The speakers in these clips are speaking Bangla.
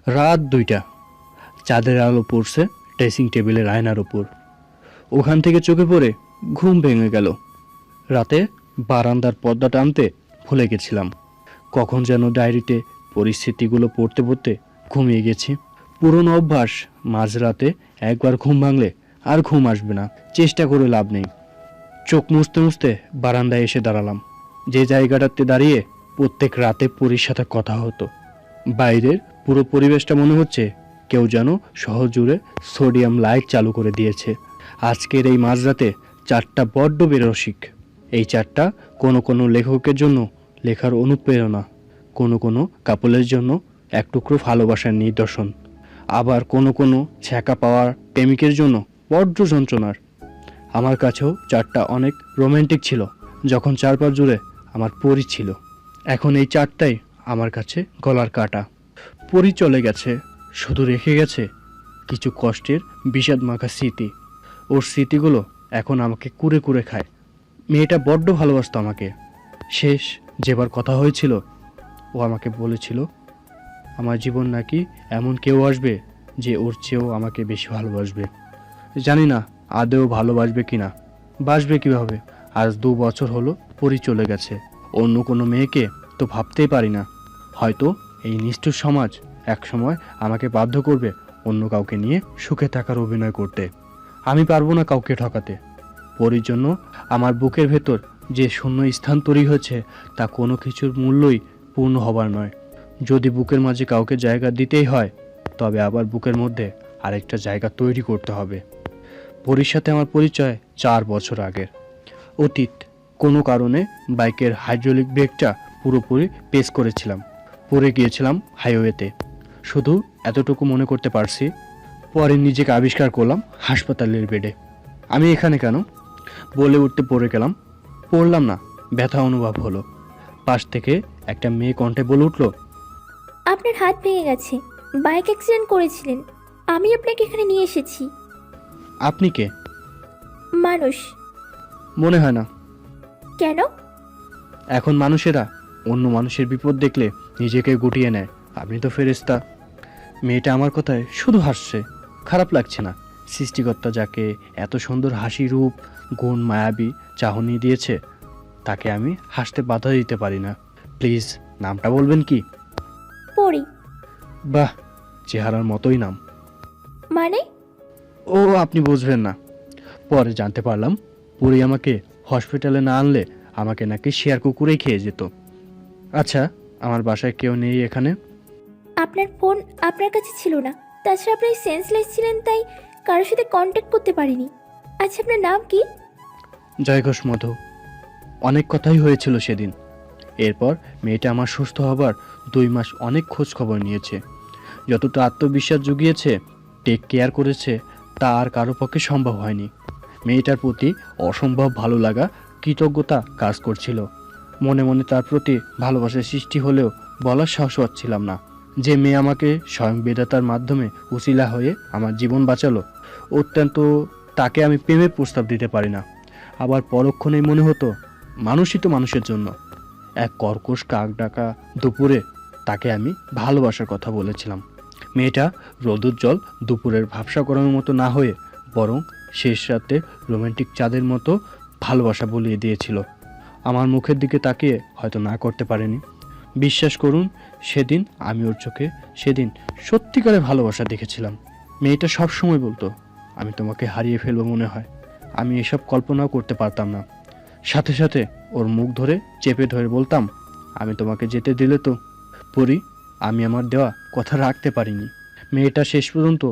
রাত 2টা। চাঁদের আলো পড়ছে ড্রেসিং টেবিলের আয়নার উপর। ওখান থেকে চোখে পড়ে ঘুম ভেঙে গেল। রাতে বারান্দার পর্দা টানতে ভুলে গেছিলাম। কখন যেন ডায়েরিতে পরিস্থিতিগুলো পড়তে পড়তে ঘুমিয়ে গেছি। পুরনো অভ্যাস, মাঝরাতে একবার ঘুম ভাঙলে আর ঘুম আসবে না, চেষ্টা করে লাভ নেই। চোখ মুছতে মুছতে বারান্দায় এসে দাঁড়ালাম, যে জায়গাটাতে দাঁড়িয়ে প্রত্যেক রাতে পরীর সাথে কথা হতো। বাইরের পুরো পরিবেশটা মনে হচ্ছে কেউ যেন শহর জুড়ে সোডিয়াম লাইট চালু করে দিয়েছে। আজকের এই মাঝরাতে চারটা বড্ড বেরসিক। এই চারটা কোনো কোনো লেখকের জন্য লেখার অনুপ্রেরণা, কোনো কোনো কাপলের জন্য এক টুকরো ভালোবাসার নিদর্শন, আবার কোনো কোনো ছ্যাঁকা পাওয়ার প্রেমিকের জন্য বড্ড যন্ত্রণার। আমার কাছেও চারটা অনেক রোম্যান্টিক ছিল যখন চারপাশ জুড়ে আমার পরি ছিল। এখন এই চারটাই আমার কাছে গলার কাটা। পরি চলে গেছে, শুধু রেখে গেছে কিছু কষ্টের বিষাদ মাখা স্মৃতি। ওর স্মৃতিগুলো এখন আমাকে কুরে কুরে খায়। মেয়েটা বড্ড ভালোবাসতো আমাকে। শেষ যেবার কথা হয়েছিল, ও আমাকে বলেছিল আমার জীবন নাকি এমন কেউ আসবে যে ওর চেয়েও আমাকে বেশি ভালোবাসবে। জানি না আদেও ভালোবাসবে কিনা, বাসবে কিভাবে। আজ 2 বছর হলো পরি চলে গেছে। অন্য কোনো মেয়েকে তো ভাবতেই পারি না। হয়তো এই নিষ্ঠুর সমাজ একসময় আমাকে বাধ্য করবে অন্য কাউকে নিয়ে সুখে থাকার অভিনয় করতে। আমি পারবো না কাউকে ঠকাতে। পরির জন্য আমার বুকের ভেতর যে শূন্য স্থান তৈরি হয়েছে তা কোনো কিছুর মূল্যই পূর্ণ হবার নয়। যদি বুকের মাঝে কাউকে জায়গা দিতেই হয়, তবে আবার বুকের মধ্যে আরেকটা জায়গা তৈরি করতে হবে। পরির সাথে আমার পরিচয় 4 বছর আগের। অতীত, কোনো কারণে বাইকের হাইড্রোলিক ব্রেকটা পুরোপুরি পেস করেছিলাম, পড়ে গিয়েছিলাম হাইওয়েতে। শুধু এতটুকু মনে করতে পারছি। পরে নিজেকে আবিষ্কার করলাম হাসপাতালের বেডে। আমি এখানে কেন বলে উঠতে পড়ে গেলাম। পড়লাম না, ব্যথা অনুভব হলো। পাশ থেকে একটা মেয়ে কণ্ঠে বলে উঠল, আপনার হাত ভেঙে গেছে, বাইক অ্যাক্সিডেন্ট করেছিলেন, আমি আপনাকে এখানে নিয়ে এসেছি। আপনি কে? মানুষ। মনে হয় না। কেন? এখন মানুষেরা অন্য মানুষের বিপদ দেখলে নিজেকে গুটিয়ে নেয়। আপনি তো ফেরেশতা। মেয়েটা আমার কথায় শুধু হাসছে। খারাপ লাগছে না। সৃষ্টিকর্তা যাকে এত সুন্দর হাসি, রূপ, গুণ, মায়াবী চাহনি দিয়েছে, তাকে আমি হাসতে বাধা দিতে পারি না। প্লিজ নামটা বলবেন কি? পড়ি। বাহ, চেহারার মতোই নাম। মানে? ও আপনি বুঝবেন না। পরে জানতে পারলাম পুরি আমাকে হসপিটালে না আনলে আমাকে নাকি শেয়ার কুকুরেই খেয়ে যেত। আচ্ছা, আমার বাসায় কেউ নেই এখানে? আপনার ফোন আপনার কাছে ছিল না, তাছাড়া আপনি সেন্সলেস ছিলেন, তাই কারোর সাথে কন্ট্যাক্ট করতে পারিনি। আচ্ছা, আপনার নাম কি? জয়ঘোষ মধু। অনেক কথাই হয়েছিল সেদিন। এরপর মেয়েটা আমার সুস্থ হবার 2 মাস অনেক খোঁজ খবর নিয়েছে। যতটা আত্মবিশ্বাস জুগিয়েছে, টেক কেয়ার করেছে, তা আর কারো পক্ষে সম্ভব হয়নি। মেয়েটার প্রতি অসম্ভব ভালো লাগা, কৃতজ্ঞতা কাজ করছিল। মনে মনে তার প্রতি ভালোবাসার সৃষ্টি হলেও বলার সাহস পাচ্ছিলাম না। যে মেয়ে আমাকে স্বয়ং বেদাতার মাধ্যমে উসিলা হয়ে আমার জীবন বাঁচালো, অত্যন্ত তাকে আমি প্রেমের প্রস্তাব দিতে পারি না। আবার পরক্ষণেই মনে হতো মানুষই তো মানুষের জন্য। এক কর্কশ কাক ডাকা দুপুরে তাকে আমি ভালোবাসার কথা বলেছিলাম। মেয়েটা রোদুজ্জ্বল দুপুরের ভাবসা গরমের মতো না হয়ে বরং শেষ রাতে রোমান্টিক চাঁদের মতো ভালোবাসা বলিয়ে দিয়েছিল। আমার মুখের দিকে তাকিয়ে হয়তো না করতে পারেনি। বিশ্বাস করুন, সেদিন আমি ওর চোখে সেদিন সত্যিকারের ভালোবাসা দেখেছিলাম। মেয়েটা সব সময় বলতো, আমি তোমাকে হারিয়ে ফেলবো মনে হয়। আমি এসব কল্পনাও করতে পারতাম না। সাথে সাথে ওর মুখ ধরে চেপে ধরে বলতাম, আমি তোমাকে যেতে দিলে তো পরি, আমি আমার দেওয়া কথা রাখতে পারিনি। মেয়েটা শেষ পর্যন্ত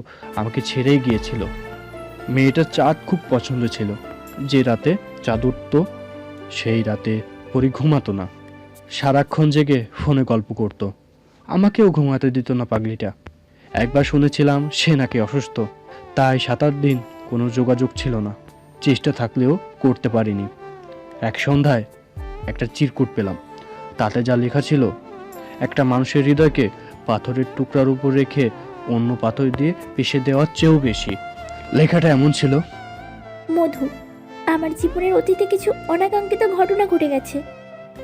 আমাকে ছেড়েই গিয়েছিল। মেয়েটার চাঁদ খুব পছন্দ ছিল। যে রাতে চাঁদ উঠত, সেই রাতে পরি ঘুমাতো না, সারাক্ষণ জেগে ফোনে গল্প করত। আমাকেও ঘুমাতে দিত না পাগলিটা। একবার শুনেছিলাম সে নাকি অসুস্থ, তাই 7-8 দিন কোনো যোগাযোগ ছিল না। চেষ্টা থাকলেও করতে পারিনি। এক সন্ধ্যায় একটা চিরকুট পেলাম। তাতে যা লেখা ছিল, একটা মানুষের হৃদয়কে পাথরের টুকরার উপর রেখে অন্য পাথর দিয়ে পিষে দেওয়ার চেয়েও বেশি। লেখাটা এমন ছিল, মধু, আমার জীবনের অতীতে কিছু অনাকাঙ্ক্ষিত ঘটনা ঘটে গেছে।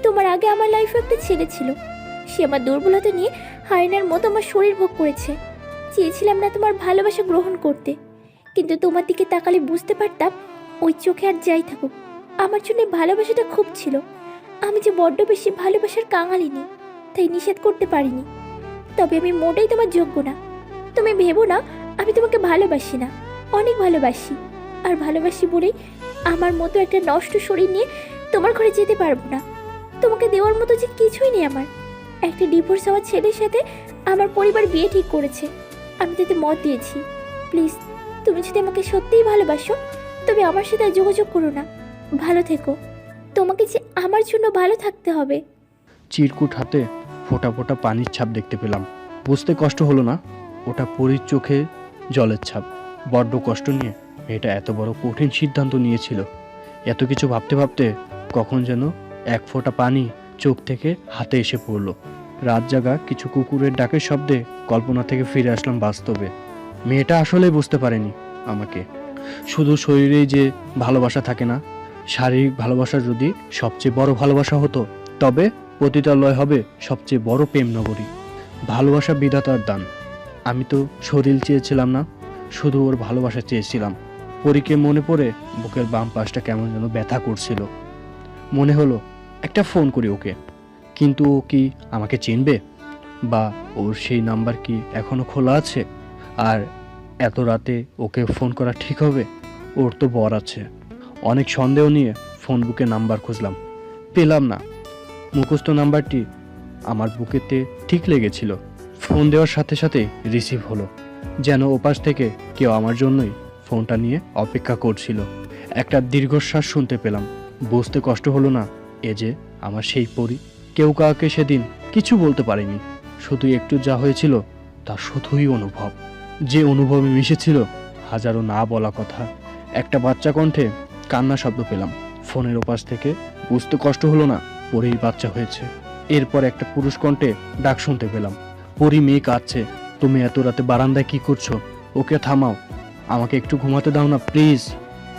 তোমার আগে আমার লাইফে একটা ছেলে ছিল। সে আমার দুর্বলতা নিয়ে হায়নার মতো আমার শরীর ভোগ করেছে। চেয়েছিলাম না তোমার ভালোবাসা গ্রহণ করতে, কিন্তু তোমার দিকে তাকালে বুঝতে পারতাম ওই চোখে আর যাই থাকুক আমার জন্য ভালোবাসাটা খুব ছিল। আমি যে বড্ড বেশি ভালোবাসার কাঙালিনি, তাই নিষেধ করতে পারিনি। তবে আমি মোটেই তোমার যোগ্য না। তুমি ভেবো না আমি তোমাকে ভালোবাসি না, অনেক ভালোবাসি। আর ভালোবাসি বলেই আমার মতো একটা নষ্ট শরীর নিয়ে তোমার ঘরে যেতে পারবো না। তোমাকে দেওয়ার মতো যে কিছুই নেই আমার। একটা ডিভোর্স হওয়া ছেলের সাথে আমার পরিবার বিয়ে ঠিক করেছে, আমি তাতে মত দিয়েছি। প্লিজ, তুমি যদি আমাকে সত্যিই ভালোবাসো তবে আমার সাথে আর যোগাযোগ করো না। ভালো থেকো। তোমাকে যে আমার জন্য ভালো থাকতে হবে। চিরকুট হাতে ফোঁটা ফোঁটা পানির ছাপ দেখতে পেলাম। বুঝতে কষ্ট হলো না ওটা পরীর চোখে জলের ছাপ। বড্ড কষ্ট নিয়ে মেয়েটা এত বড় কঠিন সিদ্ধান্ত নিয়েছিল। এত কিছু ভাবতে ভাবতে কখন যেন এক ফোঁটা পানি চোখ থেকে হাতে এসে পড়ল। রাত জাগা কিছু কুকুরের ডাকের শব্দে কল্পনা থেকে ফিরে আসলাম বাস্তবে। মেয়েটা আসলেই বুঝতে পারেনি আমাকে। শুধু শরীরেই যে ভালোবাসা থাকে না, শারীরিক ভালোবাসা যদি সবচেয়ে বড় ভালোবাসা হতো তবে পতিতালয় হবে সবচেয়ে বড় প্রেম নগরী। ভালোবাসা বিধাতার দান। আমি তো শরীর চেয়েছিলাম না, শুধু ওর ভালোবাসা চেয়েছিলাম। পরীকে মনে পড়ে বুকের বাম পাশটা কেমন যেন ব্যথা করছিল। মনে হলো একটা ফোন করি ওকে, কিন্তু ও কি আমাকে চিনবে? বা ওর সেই নাম্বার কি এখনো খোলা আছে? আর এত রাতে ওকে ফোন করা ঠিক হবে? ওর তো বর আছে। অনেক সন্দেহ নিয়ে ফোন বুকে নাম্বার খুঁজলাম, পেলাম না। মুখস্থ নাম্বারটি আমার বুকেতে ঠিক লেগেছিল। ফোন দেওয়ার সাথে সাথে রিসিভ হলো, যেন ওপাশ থেকে কেউ আমার জন্যই ফোনটা নিয়ে অপেক্ষা করছিল। একটা দীর্ঘশ্বাস শুনতে পেলাম। বুঝতে কষ্ট হলো না এ যে আমার সেই পরী। কেউ কাউকে সেদিন কিছু বলতে পারেনি, শুধু একটু যা হয়েছিল তা শুধুই অনুভব। যে অনুভবে মিশেছিল হাজারো না বলা কথা। একটা বাচ্চা কণ্ঠে কান্না শব্দ পেলাম ফোনের ওপাশ থেকে। বুঝতে কষ্ট হলো না পরীর বাচ্চা হয়েছে। এরপর একটা পুরুষ কণ্ঠে ডাক শুনতে পেলাম, পরী মেয়ে কাঁদছে, তুমি এত রাতে বারান্দায় কি করছো? ওকে থামাও, আমাকে একটু ঘুমাতে দাও না প্লিজ।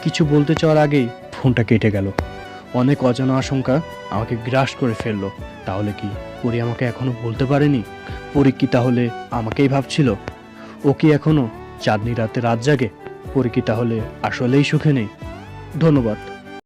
কিছু বলতে চাওয়ার আগেই ফোনটা কেটে গেল। অনেক অজানা আশঙ্কা আমাকে গ্রাস করে ফেললো। তাহলে কি পরী আমাকে এখনো বলতে পারেনি? পরী কি তাহলে আমাকেই ভাবছিল? ও কি এখনো চাঁদনি রাতে রাত জাগে? পরী কি তাহলে আসলেই সুখে নেই? ধন্যবাদ।